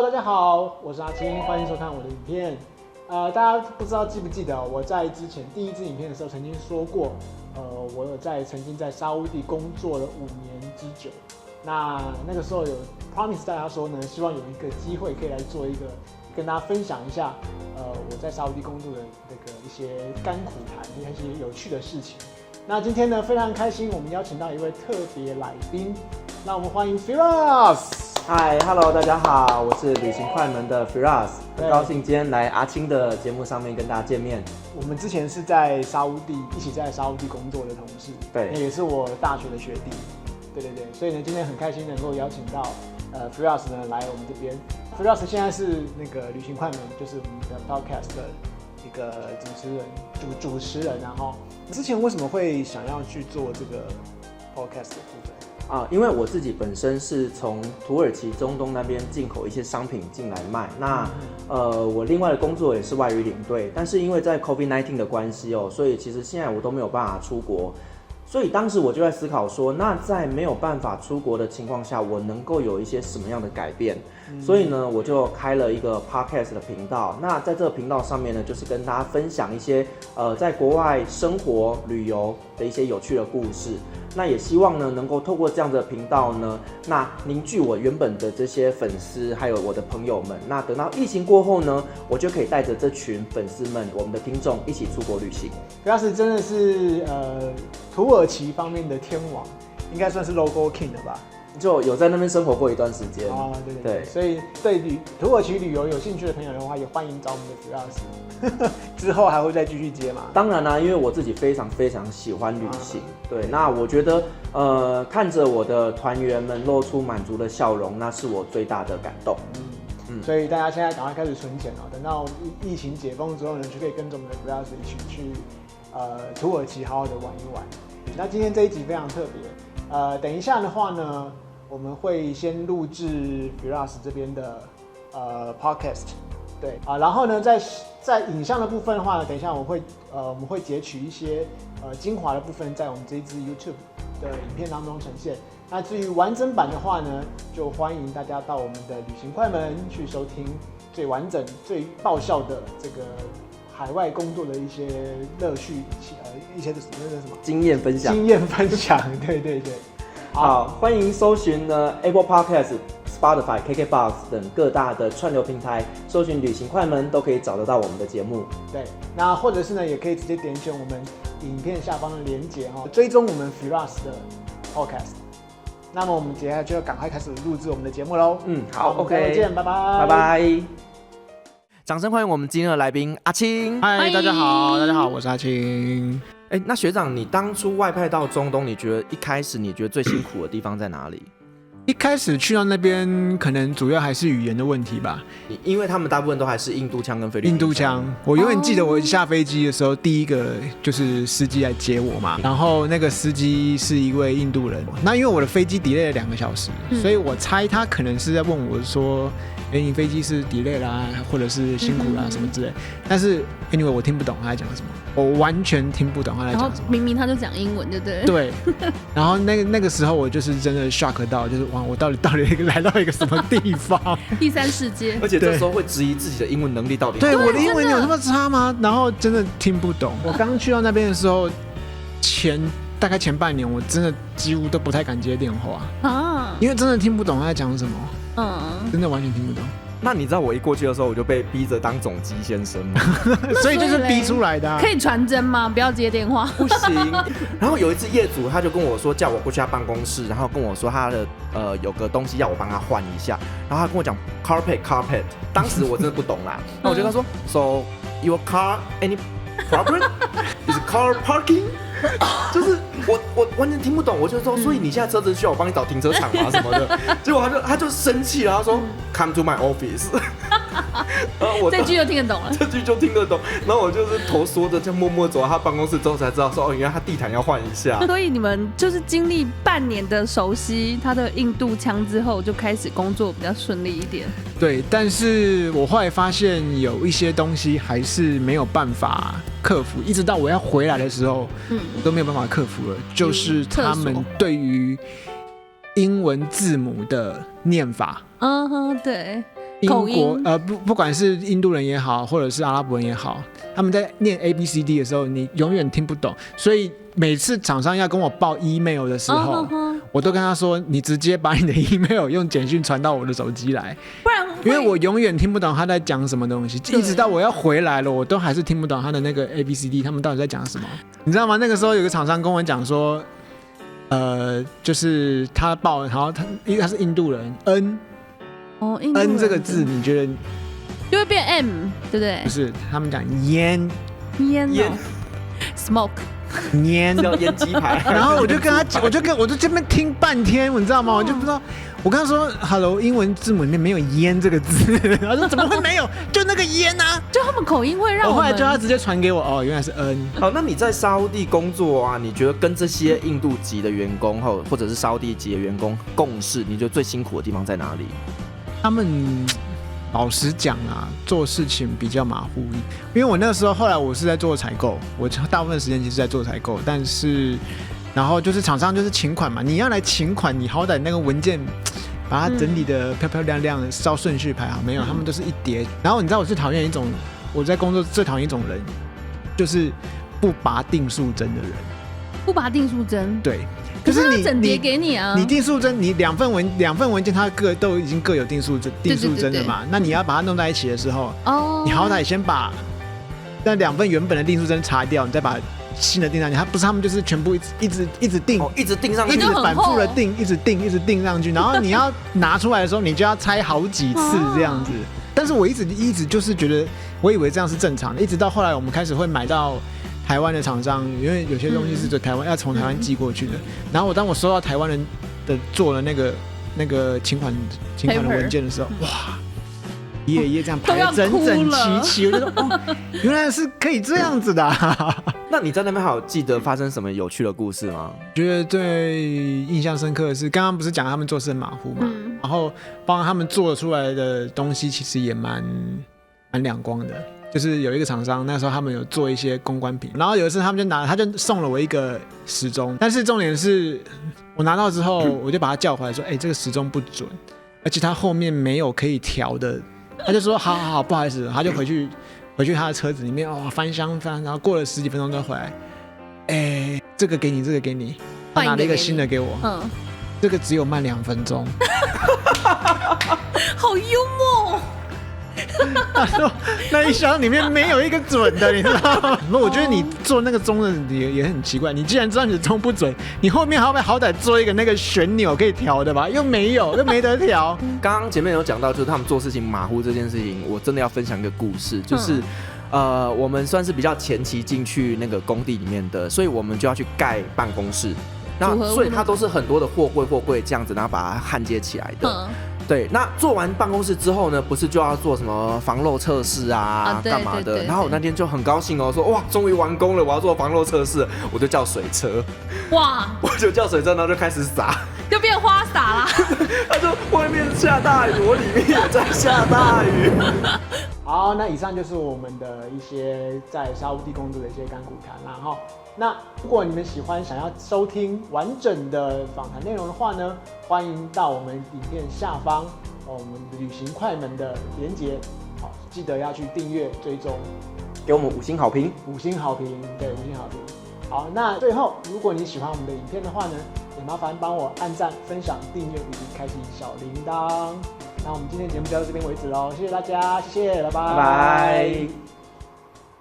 大家好，我是阿青，欢迎收看我的影片。大家不知道记不记得，我在之前第一支影片的时候曾经说过，我曾经在沙烏地工作了5年之久。那个时候有 promise 大家说呢，希望有一个机会可以来做一个跟大家分享一下，我在沙烏地工作的这个一些甘苦谈，一些有趣的事情。那今天呢，非常开心，我们邀请到一位特别来宾，让我们欢迎 Firas。嗨 ，Hello， 大家好，我是旅行快门的 Firas， 很高兴今天来阿青的节目上面跟大家见面。我们之前是在沙烏地一起在沙烏地工作的同事，对，也是我大学的学弟，对，所以呢，今天很开心能够邀请到Firas 呢来我们这边。Firas 现在是那个旅行快门，就是我们的 podcast 的一个主持人，然后之前为什么会想要去做这个 podcast 的部分？因为我自己本身是从土耳其、中东那边进口一些商品进来卖。那我另外的工作也是外语领队，但是因为在 COVID-19 的关系所以其实现在我都没有办法出国。所以当时我就在思考说，那在没有办法出国的情况下，我能够有一些什么样的改变？所以呢，我就开了一个 podcast 的频道。那在这个频道上面呢，就是跟大家分享一些在国外生活、旅游的一些有趣的故事。那也希望呢，能够透过这样的频道呢，那凝聚我原本的这些粉丝，还有我的朋友们。那等到疫情过后呢，我就可以带着这群粉丝们，我们的听众一起出国旅行。Firas真的是土耳其方面的天王，应该算是 logo king 了吧？就有在那边生活过一段时间对，所以对土耳其旅游有兴趣的朋友的话，也欢迎找我们的 Firas， 之后还会再继续接嘛？当然啦，因为我自己非常非常喜欢旅行，对，那我觉得看着我的团员们露出满足的笑容，那是我最大的感动。所以大家现在赶快开始存钱等到疫情解封之后呢，就可以跟着我们的 Firas 一起去土耳其好好的玩一玩。那今天这一集非常特别，等一下的话呢，我们会先录制 Firas 这边的podcast， 对然后呢，在影像的部分的话呢，等一下我们会截取一些精华的部分，在我们这一支 YouTube 的影片当中呈现。那至于完整版的话呢，就欢迎大家到我们的旅行快门去收听最完整、最爆笑的这个海外工作的一些乐趣，一些那个什么经验分享，对。好，欢迎搜寻Apple Podcast、Spotify、KKBOX 等各大的串流平台，搜寻旅行快门都可以找得到我们的节目。对，那或者是呢，也可以直接点选我们影片下方的连结追踪我们 Firas 的 podcast。那么我们接下来就要赶快开始录制我们的节目喽。好 ，OK， 再见，拜拜。掌声欢迎我们今天的来宾阿青。嗨，大家好，我是阿青。那学长，你当初外派到中东，你觉得一开始你觉得最辛苦的地方在哪里？一开始去到那边，可能主要还是语言的问题吧。因为他们大部分都还是印度腔跟菲律宾腔。印度腔，我永远记得我下飞机的时候，第一个就是司机来接我嘛，然后那个司机是一位印度人。那因为我的飞机 delay 了2个小时，所以我猜他可能是在问我说，你飞机是 delay 啦，或者是辛苦啦什么之类。但是 anyway 我听不懂他在讲什么，我完全听不懂他在讲什么。明明他就讲英文，对不对？对。然后那个时候我就是真的 shock 到，就是哇，我到底来到一个什么地方？第三世界。而且这时候会质疑自己的英文能力到底。对，我的英文有那么差吗？然后真的听不懂。我刚去到那边的时候，大概前半年，我真的几乎都不太敢接电话因为真的听不懂他在讲什么。真的完全听不懂。那你知道我一过去的时候，我就被逼着当总机先生吗？所以就是逼出来的。可以传真吗？不要接电话。不行。然后有一次业主他就跟我说，叫我过去他办公室，然后跟我说他的有个东西要我帮他换一下，然后他跟我讲 carpet， 当时我真的不懂啦。那我就跟他说，So your car any problem? Is car parking? 就是我完全听不懂，我就说，所以你现在车子需要我帮你找停车场吗什么的？结果他就生气了，他说 Come to my office。这句就听得懂了，这句就听得懂。然后我就是头缩着，就默默走到他办公室之后才知道说，原来他地毯要换一下。所以你们就是经历半年的熟悉他的印度腔之后，就开始工作比较顺利一点。对，但是我后来发现有一些东西还是没有办法克服，一直到我要回来的时候，都没有办法克服了。就是他们对于英文字母的念法。对。英口音国不管是印度人也好，或者是阿拉伯人也好，他们在念 ABCD 的时候，你永远听不懂。所以每次厂商要跟我报 email 的时候，我都跟他说：“你直接把你的 email 用简讯传到我的手机来，不然因为我永远听不懂他在讲什么东西，一直到我要回来了，我都还是听不懂他的那个 ABCD 他们到底在讲什么。你知道吗？那个时候有个厂商跟我讲说，就是他报，然后他是印度人 N。”印度人 N 这个字，你觉得就会变 M， 对不对？不是，他们讲烟，smoke， 烟叫腌鸡排。然后我就跟他讲，我就这边听半天，你知道吗？我就不知道，我跟他说 ，Hello， 英文字母里面没有烟这个字，他说怎么会没有？就那个烟啊！就他们口音会让我后来叫他直接传给我，哦，原来是 N。好，那你在沙烏地工作啊？你觉得跟这些印度籍的员工或者是沙烏地籍的员工共事，你觉得最辛苦的地方在哪里？他们老实讲啊，做事情比较马虎，因为我那个时候后来我是在做采购，我大部分时间其实在做采购，但是然后就是厂商就是请款嘛，你要来请款，你好歹那个文件把它整理的漂漂亮亮的，照顺序排好，没有，他们都是一叠。然后你知道我最讨厌一种，我在工作最讨厌一种人，就是不拔定数针的人。不拔定数针，对。可是他整叠给你啊！你定数针，你两份文件，它都已经各有定数针的嘛？那你要把它弄在一起的时候，你好歹先把那2份原本的定数针擦掉，你再把新的订上去。他们就是全部一直订，一直订上去，一直反复的订，一直订上去。然后你要拿出来的时候，你就要拆好几次这样子。但是我一直就是觉得，我以为这样是正常的，一直到后来我们开始会买到台湾的厂商，因为有些东西是台湾要从台湾寄过去的。然后当我收到台湾人的做了那个请款的文件的时候，哇，一页一页这样排得整整齐齐，我就说哦，原来是可以这样子的那你在那边还有记得发生什么有趣的故事吗？觉得最印象深刻的是，刚刚不是讲他们做事很马虎嘛，然后包括他们做出来的东西其实也蛮亮光的。就是有一个厂商，那时候他们有做一些公关品，然后有一次他就送了我一个时钟，但是重点是我拿到之后，我就把他叫回来说，这个时钟不准，而且他后面没有可以调的，他就说好，不好意思，他就回去他的车子里面翻箱翻，然后过了10几分钟再回来，这个给你，他拿了一个新的给我，这个只有慢2分钟，好幽默。他说那一箱里面没有一个准的，你知道吗？我觉得你做那个钟的也很奇怪，你既然知道你的钟不准，你后面好歹做一个那个旋钮可以调的吧？又没得调。刚刚前面有讲到，就是他们做事情马虎这件事情，我真的要分享一个故事，就是我们算是比较前期进去那个工地里面的，所以我们就要去盖办公室，那所以它都是很多的货柜这样子，然后把它焊接起来的。对，那做完办公室之后呢，不是就要做什么防漏测试啊，干嘛的？然后我那天就很高兴哦，说哇，终于完工了，我要做防漏测试，我就叫水车，哇，我就叫水车，然后就开始撒，就变花洒啦。他说外面下大雨，我里面也在下大雨。好，那以上就是我们的一些在沙烏地工作的一些甘苦谈啦哈。那如果你们喜欢想要收听完整的访谈内容的话呢，欢迎到我们影片下方我们旅行快门的连结，好，记得要去订阅追踪，给我们5星好评，对，5星好评。好，那最后如果你喜欢我们的影片的话呢，也麻烦帮我按赞、分享、订阅以及开启小铃铛。那我们今天节目就到这边为止喽，谢谢大家，谢谢，拜拜。